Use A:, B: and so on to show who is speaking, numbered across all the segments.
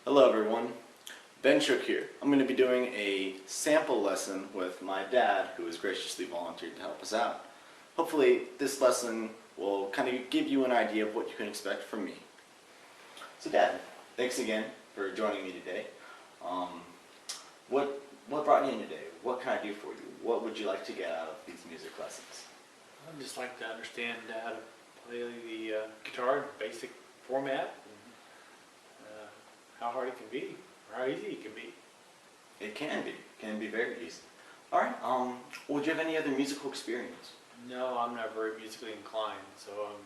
A: Hello everyone, Thebenshook here. I'm going to be doing a sample lesson with my dad, who has graciously volunteered to help us out. Hopefully this lesson will kind of give you an idea of what you can expect from me. So Dad, thanks again for joining me today. What brought you in today? What can I do for you? What would you like to get out of these music lessons?
B: I'd just like to understand how to play the guitar in basic format, and how hard it can be, or how easy it can be.
A: It can be very easy. Alright, would you have any other musical experience?
B: No, I'm not very musically inclined, so I'm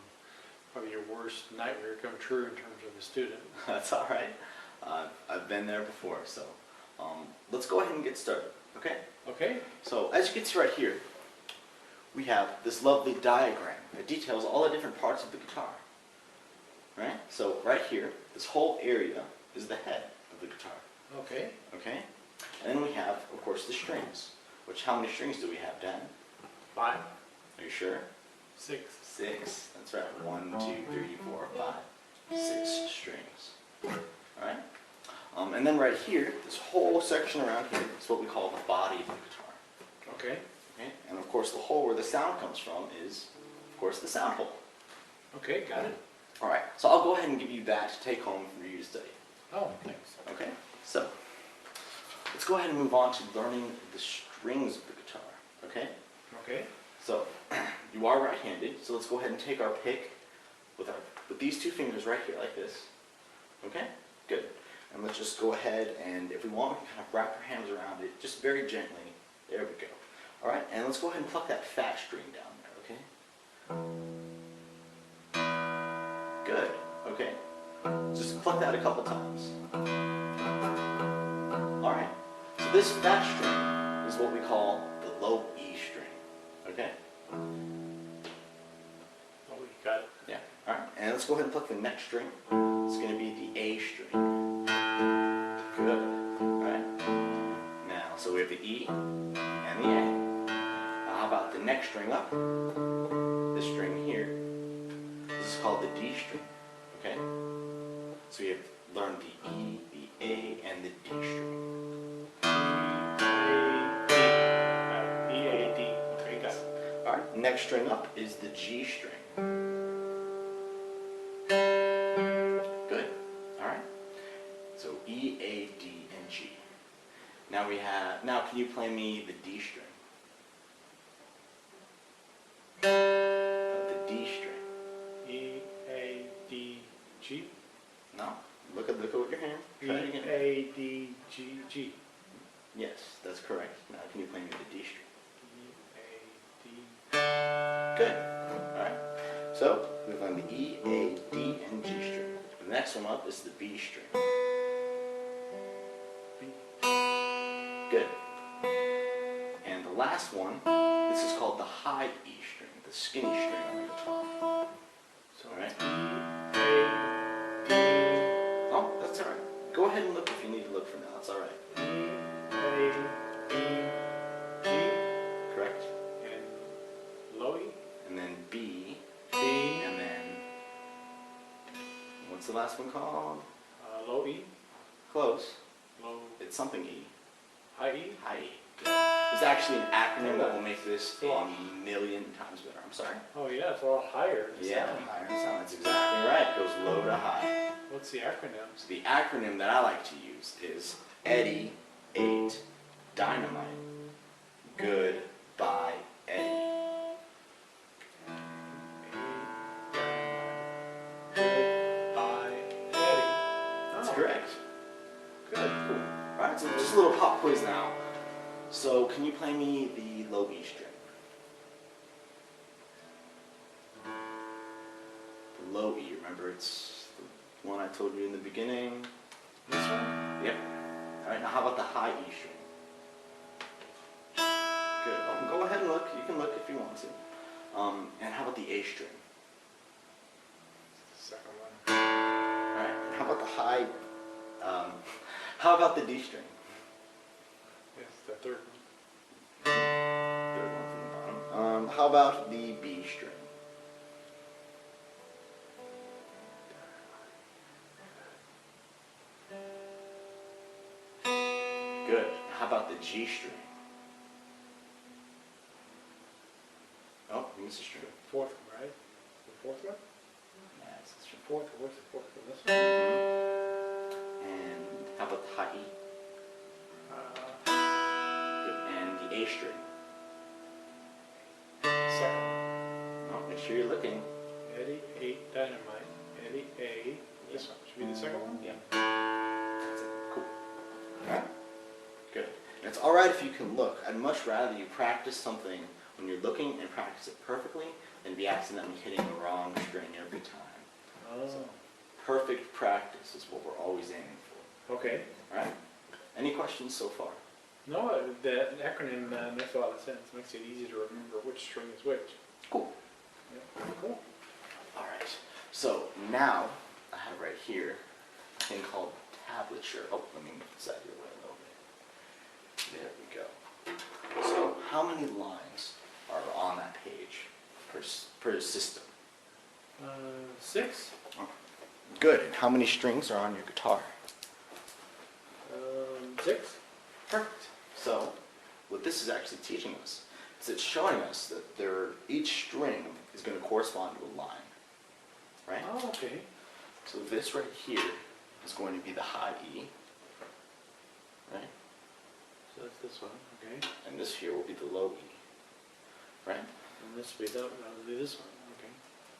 B: probably your worst nightmare come true in terms of a student.
A: That's alright. I've been there before, so let's go ahead and get started, okay?
B: Okay.
A: So as you can see right here, we have this lovely diagram that details all the different parts of the guitar. Right? So right here, this whole area is the head of the guitar.
B: Okay.
A: Okay? And then we have, of course, the strings. Which, how many strings do we have, Dan?
B: 5.
A: Are you sure?
B: 6.
A: 6. That's right. 1, 2, 3, 4, 5. 6 strings. Alright? And then right here, this whole section around here is what we call the body of the guitar.
B: Okay.
A: Okay? And of course, the hole where the sound comes from is, of course, the sound hole.
B: Okay, got it.
A: Alright, so I'll go ahead and give you that to take home for you to study.
B: Oh, thanks.
A: Okay? So, let's go ahead and move on to learning the strings of the guitar. Okay?
B: Okay.
A: So, you are right-handed, so let's go ahead and take our pick with these two fingers right here like this. Okay? Good. And let's just go ahead and, if we want, we can kind of wrap our hands around it, just very gently. There we go. Alright, and let's go ahead and pluck that fat string down there, okay? Good. Okay. Just pluck that a couple times. Alright. So this fat string is what we call the low E string. Okay?
B: Oh, you got it.
A: Yeah. Alright. And let's go ahead and pluck the next string. It's going to be the A string. Good. Alright. Now, so we have the E and the A. Now how about the next string up? This string here. This is called the D string. Okay? So we have learned the E, the A, and the D string.
B: E, A, D. Okay, got it.
A: Alright, next string up is the G string. Good. Alright. So E, A, D, and G. Now can you play me the D string? The D string.
B: E, A, D, G.
A: No. Look at with your hand.
B: E,
A: Try it again.
B: A, D, G, G.
A: Yes, that's correct. Now can you play me the D string?
B: E, A, D.
A: Good. Alright. So we've learned the E, A, D, and G string. The next one up is the B string.
B: B.
A: Good. And the last one, this is called the high E string, the skinny string on the guitar.
B: So
A: Alright?
B: E, A, D.
A: Oh, that's alright. Go ahead and look if you need to look for now. That's alright.
B: E, A, D, G.
A: Correct.
B: And low E.
A: And then B.
B: B.
A: And then, what's the last one called?
B: Low E.
A: Close.
B: Low.
A: It's something E.
B: High E.
A: High E. Good. There's actually an acronym that will make this a million times better. I'm sorry.
B: Oh yeah, it's a lot higher.
A: Yeah, higher in sound. That's exactly right. It goes low to high.
B: What's the acronym?
A: So the acronym that I like to use is Eddie 8 Dynamite. Goodbye, Eddie.
B: Goodbye, Eddie.
A: That's
B: Oh,
A: correct.
B: good.
A: Cool. Alright, so just a little pop quiz now. So can you play me the low E string? The low E, remember it's the one I told you in the beginning.
B: This one?
A: Yep. Alright, now how about the high E string? Good. Oh, go ahead and look. You can look if you want to. And how about the A string?
B: Second one.
A: Alright, and how about the high, how about the D string?
B: Yes, the third one.
A: Third one from the bottom. How about the B string? Good. How about the G string? Oh, you missed a string.
B: Fourth one, right? The fourth one?
A: Yeah, it's the string.
B: Fourth, where's the fourth one? This one?
A: And how about the high E? Good. And the A string.
B: Second one.
A: Oh, make sure you're looking.
B: Eddie, 8, dynamite. Eddie, A. This one. Should be the second one?
A: Yeah. That's it. Cool. Alright. Good. And it's alright if you can look. I'd much rather you practice something when you're looking and practice it perfectly than be accidentally hitting the wrong string every time.
B: Oh.
A: So, perfect practice is what we're always aiming for.
B: Okay.
A: Alright? Any questions so far?
B: No, that acronym makes a lot of sense. Makes it easy to remember which string is which.
A: Cool.
B: Yeah. Cool.
A: Alright. So now I have right here a thing called tablature. Oh, let me move this out of your way a little bit. There we go. So how many lines are on that page per system?
B: 6.
A: Good. And how many strings are on your guitar?
B: 6.
A: Perfect. So what this is actually teaching us is it's showing us that each string is going to correspond to a line. Right?
B: Oh, okay.
A: So this right here is going to be the high E. Right?
B: So that's this one, okay.
A: And this here will be the low E. Right?
B: And this will be that will be this one, okay.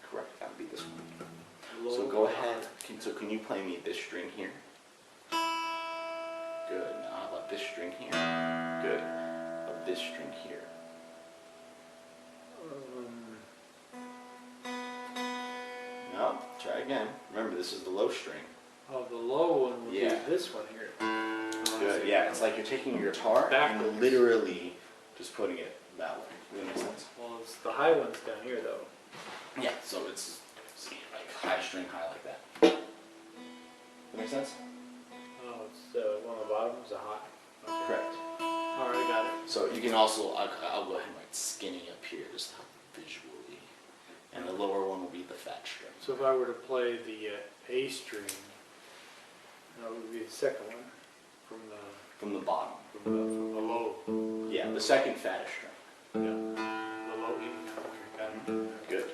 A: Correct. That would be this one.
B: Low
A: So go ahead. Can you play me this string here? Good. Now how about this string here? Good. How about this string here? No. Try again. Remember, this is the low string.
B: Oh, the low one would
A: Yeah.
B: be this one here. Oh, I
A: Good.
B: see.
A: Yeah. It's like you're taking your guitar
B: Backwards.
A: and literally just putting it that way. Does that make sense?
B: Well, it's the high one's down here though.
A: Yeah. So it's like high string, high like that. Does that make sense?
B: Oh, it's one on the bottom is a high. Okay.
A: Correct.
B: All right, I got it.
A: So you can also, I'll go ahead and write skinny up here just to help visually. And the lower one will be the fat string.
B: So if I were to play the A string, that would be the second one
A: From the bottom.
B: from the low.
A: Yeah, the second fattest string.
B: Yeah. The low E. Okay, got it.
A: Good.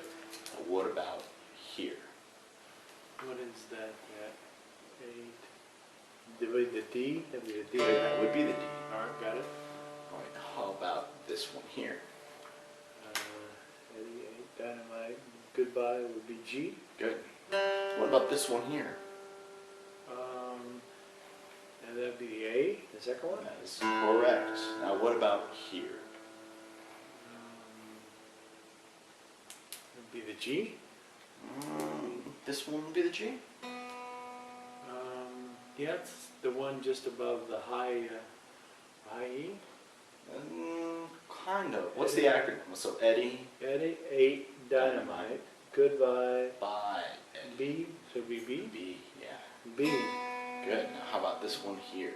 A: Now what about here?
B: What is that? Yeah. 8. The D? That'd be the D.
A: That would be the D.
B: All right, got it.
A: Alright, how about this one here?
B: Eddie, 8, dynamite, goodbye would be G.
A: Good. What about this one here?
B: And that'd be the A, the second one.
A: That is correct. Now what about here?
B: Would be the G.
A: This one would be the G?
B: Yeah, it's the one just above the high E.
A: Kind of. What's the acronym? So Eddie,
B: Eddie, 8, dynamite, goodbye,
A: by Eddie.
B: B, so it'd be B.
A: B, yeah.
B: B.
A: Good. Now how about this one here?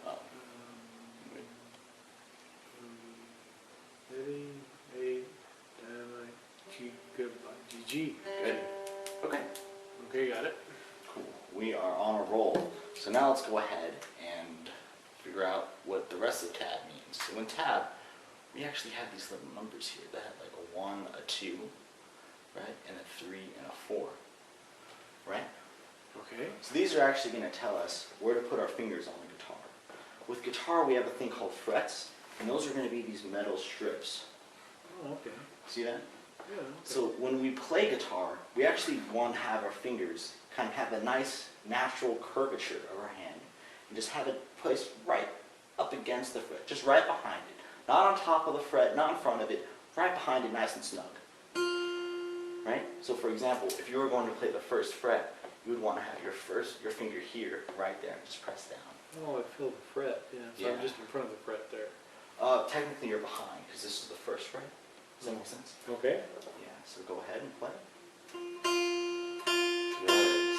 A: Oh.
B: Eddie, 8, dynamite, G, goodbye, G.
A: Good. Okay.
B: Okay, got it.
A: Cool. We are on a roll. So now let's go ahead and figure out what the rest of tab means. So in tab, we actually have these little numbers here that have like a 1, a 2, right? And a 3 and a 4, right?
B: Okay.
A: So these are actually going to tell us where to put our fingers on the guitar. With guitar, we have a thing called frets, and those are going to be these metal strips.
B: Oh, okay.
A: See that?
B: Yeah. Okay.
A: So when we play guitar, we actually want to have our fingers kind of have a nice natural curvature of our hand, and just have it placed right up against the fret, just right behind it. Not on top of the fret, not in front of it, right behind it, nice and snug. Right? So for example, if you were going to play the first fret, you would want to have your finger here, right there, and just press down.
B: Oh, I feel the fret, yeah. So
A: Yeah.
B: I'm just in front of the fret there.
A: Technically you're behind, because this is the first fret. Does that make sense?
B: Okay.
A: Yeah, so go ahead and play. Good.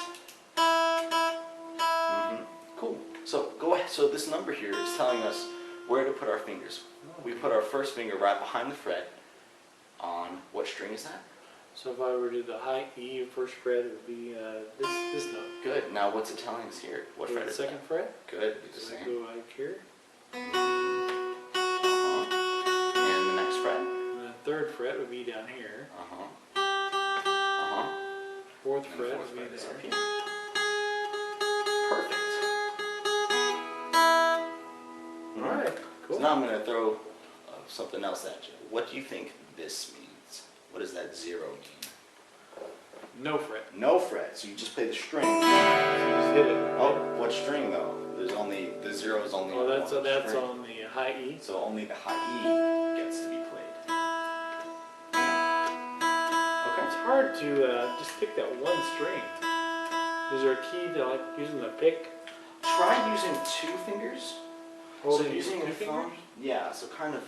A: Cool. So go ahead. So this number here is telling us where to put our fingers. We put our first finger right behind the fret on, what string is that?
B: So if I were to do the high E first fret, it would be this note.
A: Good. Now what's it telling us here? What fret
B: The
A: is
B: second
A: that?
B: fret.
A: Good, do the
B: So
A: same.
B: go like here.
A: And the next fret?
B: And the third fret would be down here. Fourth
A: And the
B: fret
A: fourth
B: would
A: fret
B: be
A: is
B: there.
A: up here. Perfect.
B: Alright, cool.
A: So now I'm going to throw something else at you. What do you think this means? What does that 0 mean?
B: No fret.
A: No fret, so you just play the string.
B: So just hit it.
A: Oh, what string though? There's only, the 0 is only
B: Oh,
A: on
B: that's
A: one
B: that's
A: string.
B: on the high E.
A: So only the high E gets to be played.
B: It's hard to just pick that one string. Is there a key to like using the pick?
A: Try using 2 fingers.
B: Holding
A: so using
B: two
A: your thumb.
B: fingers?
A: Yeah, so kind of.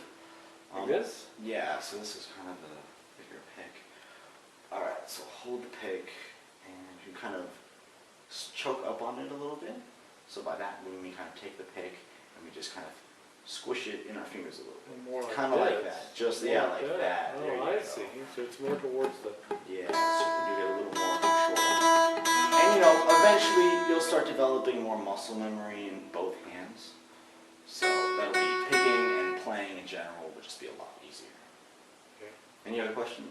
B: Like this?
A: Yeah, so this is kind of the bigger pick. Alright, so hold the pick and you kind of choke up on it a little bit. So by that we kind of take the pick and we just kind of squish it in our fingers a little bit.
B: More like
A: Kind of like
B: this.
A: that. Just,
B: More
A: yeah, like that.
B: Oh,
A: There you
B: I
A: go.
B: see. So it's more towards the...
A: Yeah, so you get a little more control. And you know, eventually you'll start developing more muscle memory in both hands. So that'll be picking and playing in general will just be a lot easier.
B: Okay.
A: Any other questions?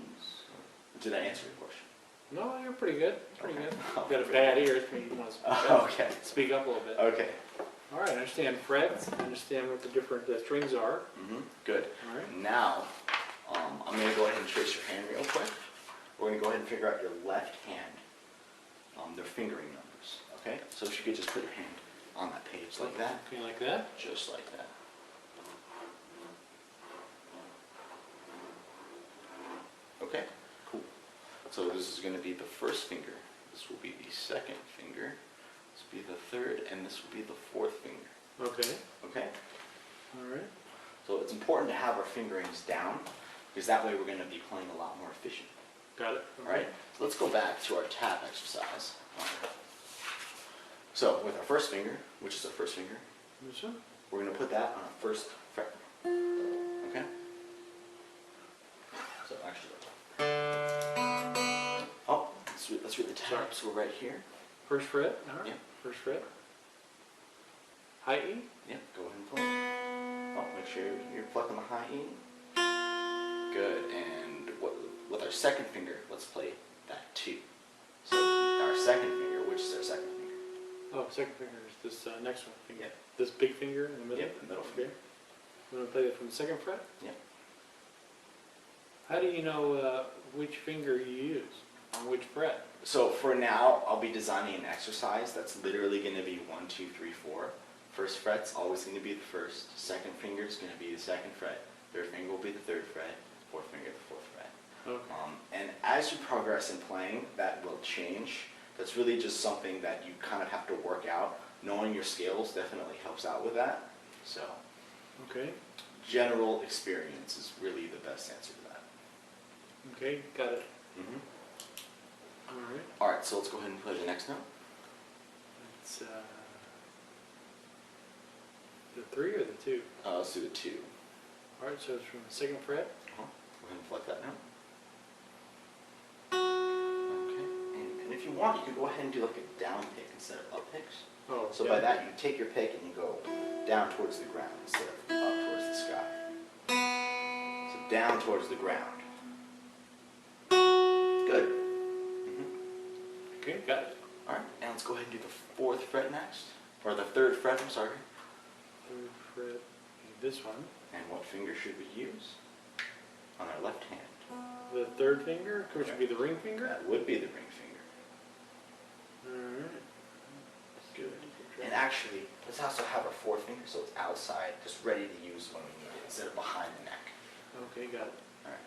A: Did I answer your question?
B: No, you're pretty good. Pretty
A: Okay.
B: good. You've got a bad ear, so you want to
A: Okay.
B: speak up a little bit.
A: Okay.
B: All right, I understand frets. I understand what the different strings are.
A: Good.
B: All right.
A: Now, I'm going to go ahead and trace your hand real quick. We're going to go ahead and figure out your left hand, their fingering numbers. Okay? So if you could just put your hand on that page like that.
B: Okay, like that.
A: Just like that. Okay, cool. So this is going to be the first finger. This will be the second finger. This will be the third, and this will be the fourth finger.
B: Okay.
A: Okay?
B: All right.
A: So it's important to have our fingerings down, because that way we're going to be playing a lot more efficient.
B: Got it.
A: All right? So let's go back to our tap exercise. So with our first finger, which is our first finger,
B: This one?
A: we're going to put that on our first fret. Okay? So actually, oh, let's read the tab. So we're right here.
B: First fret. All right.
A: Yeah.
B: First fret. High E.
A: Yeah, go ahead and play. Oh, make sure you're plucking the high E. Good. And with our second finger, let's play that 2. So our second finger, which is our second finger?
B: Oh, second finger is this next one. Finger.
A: Yep.
B: This big finger in the middle.
A: Yep, the middle
B: Okay.
A: finger.
B: You want to play that from the second fret?
A: Yep.
B: How do you know which finger you use on which fret?
A: So for now, I'll be designing an exercise that's literally going to be 1, 2, 3, 4. First fret's always going to be the first. Second finger is going to be the second fret. Third finger will be the third fret. Fourth finger the fourth fret.
B: Okay.
A: And as you progress in playing, that will change. That's really just something that you kind of have to work out. Knowing your scales definitely helps out with that. So
B: Okay.
A: general experience is really the best answer to that.
B: Okay. Got it.
A: Mm-hmm.
B: All right.
A: All right, so let's go ahead and play the next note.
B: It's the 3 or the 2?
A: Let's do the 2.
B: All right. So it's from the second fret.
A: Go ahead and pluck that note. Okay, and if you want, you could go ahead and do like a down pick instead of up picks.
B: Oh.
A: So
B: yeah.
A: by that, you take your pick and you go down towards the ground instead of up towards the sky. So down towards the ground. Good.
B: Okay. Got it.
A: All right, and let's go ahead and do the 4th fret next, or the 3rd fret. I'm sorry.
B: Third fret. This one.
A: And what finger should we use? On our left hand.
B: The third finger, which would be the ring finger.
A: That would be the ring finger.
B: All right. Good.
A: And actually, let's also have our 4th finger so it's outside, just ready to use when we need it, instead of behind the neck.
B: Okay. Got it.
A: Alright.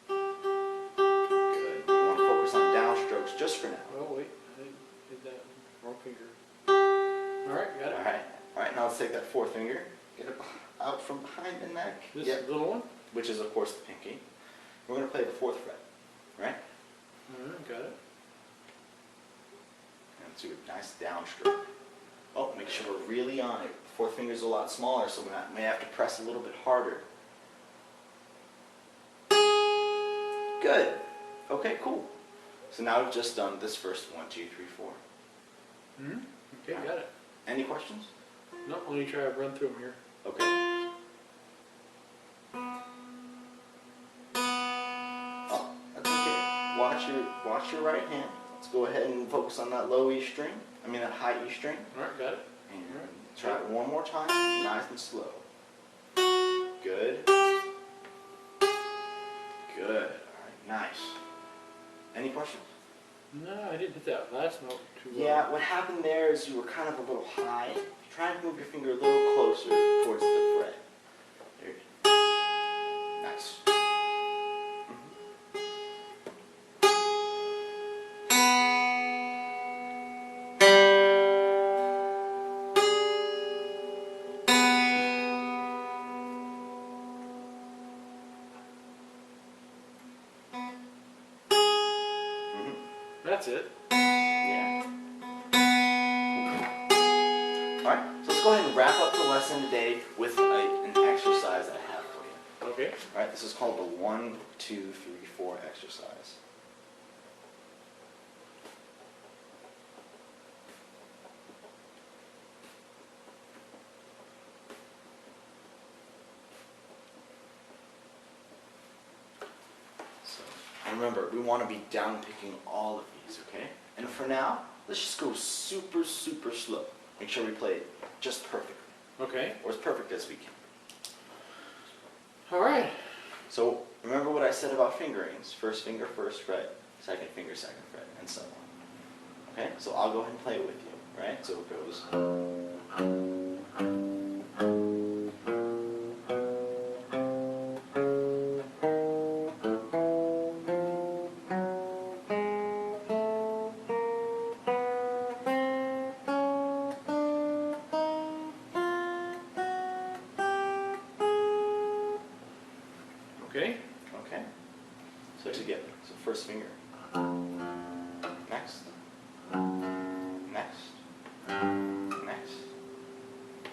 A: Good. You want to focus on down strokes just for now.
B: Oh wait, I did that wrong finger. All right. Got it.
A: Alright. Alright, now let's take that 4th finger, get it out from behind the neck.
B: This
A: Yep.
B: little one.
A: Which is, of course, the pinky. We're going to play the 4th fret. Right?
B: All right. Got it.
A: And let's do a nice down stroke. Oh, make sure we're really on it. The 4th finger's a lot smaller, so we may have to press a little bit harder. Good. Okay, cool. So now we've just done this first 1, 2, 3, 4.
B: Mm-hmm. Okay, got it.
A: Any questions?
B: No, let me try to run through them here.
A: Okay. Oh, that's okay. Watch your right hand. Let's go ahead and focus on that low E string. I mean that high E string.
B: All right, got it.
A: And try it one more time, nice and slow. Good. Good. All right, nice. Any questions?
B: No, I didn't hit that last note too well.
A: Yeah, what happened there is you were kind of a little high. Try and move your finger a little closer towards the fret. There you go. Nice.
B: That's it.
A: Yeah. Alright, so let's go ahead and wrap up the lesson today with an exercise that I have for you.
B: Okay.
A: Alright, this is called the 1, 2, 3, 4 exercise. So, and remember, we want to be down picking all of these, okay? And for now, let's just go super, super slow. Make sure we play it just perfectly,
B: Okay.
A: or as perfect as we can.
B: All right.
A: So remember what I said about fingerings. First finger, first fret, second finger, second fret, and so on. Okay, so I'll go ahead and play it with you, right? So it goes.
B: Okay.
A: Okay, so together. So first finger. Next. Next. Next.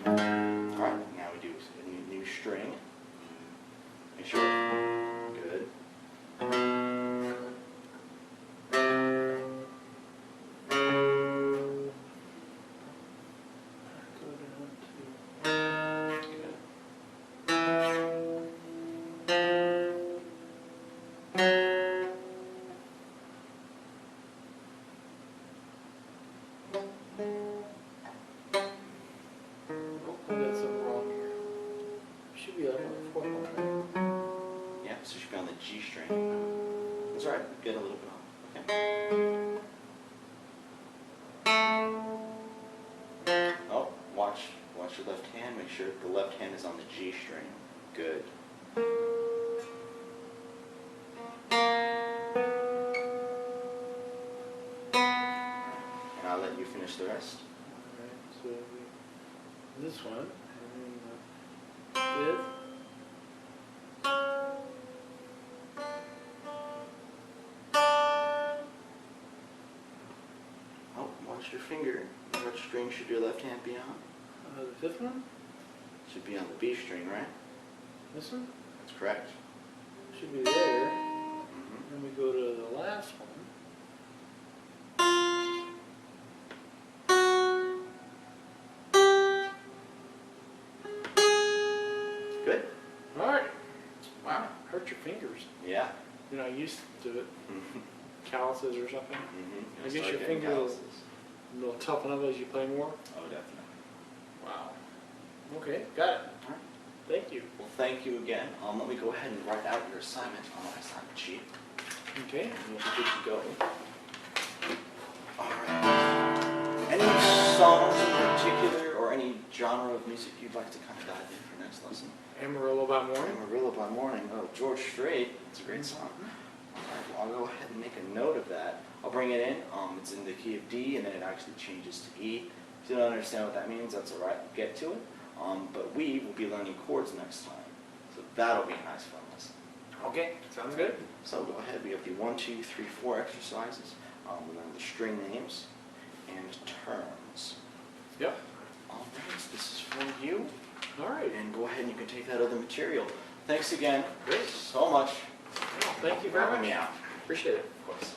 A: Alright, now we do a new string. Make sure. Good.
B: I got something wrong here. Should be up on the fourth one, right?
A: Yeah, so you should be on the G string. That's all right. Get a little bit on. Okay. Oh, watch your left hand. Make sure the left hand is on the G string. Good. And I'll let you finish the rest.
B: All right. So this one, and then this.
A: Oh, watch your finger. What string should your left hand be on?
B: The fifth one.
A: Should be on the B string, right?
B: This one
A: That's correct.
B: should be there.
A: Mm-hmm.
B: Then we go to the last one.
A: Good.
B: All right.
A: Wow.
B: Hurt your fingers.
A: Yeah.
B: You're not used to it.
A: Mm-hmm.
B: Calluses or something.
A: Mm-hmm.
B: I guess your fingers will toughen up as you play more.
A: Oh, definitely.
B: Wow. Okay, got it.
A: All right.
B: Thank you.
A: Well, thank you again. Let me go ahead and write out your assignment on my assignment sheet.
B: Okay.
A: And you'll be good to go. Alright. Any songs in particular or any genre of music you'd like to kind of dive in for next lesson?
B: Amarillo by morning.
A: Amarillo by Morning. Oh, George Strait. It's a great song. Alright, well, I'll go ahead and make a note of that. I'll bring it in. It's in the key of D, and then it actually changes to E. If you don't understand what that means, that's alright. We'll get to it. But we will be learning chords next time. So that'll be a nice fun lesson.
B: Okay, sounds good.
A: So go ahead. We have the 1, 2, 3, 4 exercises. We learn the string names and terms.
B: Yep.
A: Alright, this is for you.
B: All right.
A: And go ahead and you can take that other material. Thanks again.
B: Great.
A: So much.
B: Thank you very
A: for having
B: much.
A: me out.
B: Appreciate it.
A: Of course.